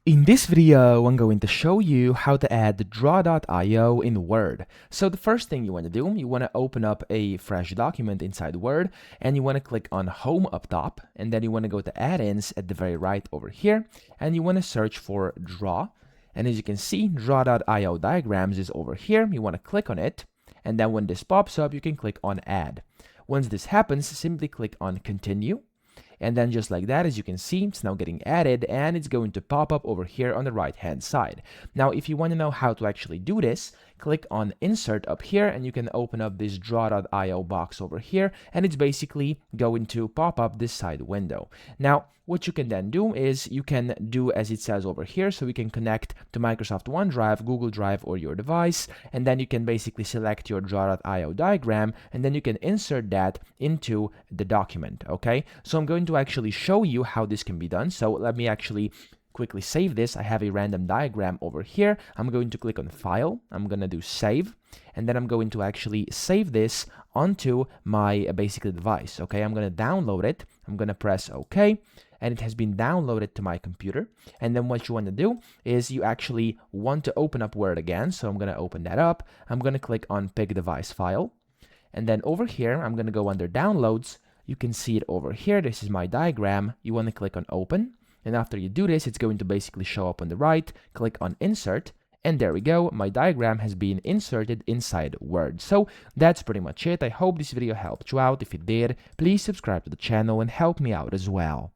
In this video, I'm going to show you how to add draw.io in Word. So the first thing you want to do, you want to open up a fresh document inside Word, and you want to click on Home up top, and then you want to go to Add-ins at the very right over here, and you want to search for Draw. And as you can see, draw.io diagrams is over here. You want to click on it, and then when this pops up, you can click on Add. Once this happens, simply click on Continue. And then just like that, as you can see, it's now getting added and it's going to pop up over here on the right hand side. Now, if you want to know how to actually do this, click on Insert up here and you can open up this draw.io box over here, and it's basically going to pop up this side window. Now, what you can then do is you can do as it says over here, so we can connect to Microsoft OneDrive, Google Drive, or your device, and then you can basically select your draw.io diagram, and then you can insert that into the document, okay? So I'm going to actually show you how this can be done. So let me actually quickly save this. I have a random diagram over here. I'm going to click on File. I'm going to do Save, and then I'm going to actually save this onto my basically device, okay? I'm going to download it. I'm going to press OK, and it has been downloaded to my computer. And then what you want to do is you actually want to open up Word again. So I'm going to open that up. I'm going to click on Pick Device File. And then over here, I'm going to go under Downloads. You can see it over here. This is my diagram. You want to click on Open. And after you do this, it's going to basically show up on the right. Click on Insert. And there we go. My diagram has been inserted inside Word. So that's pretty much it. I hope this video helped you out. If it did, please subscribe to the channel and help me out as well.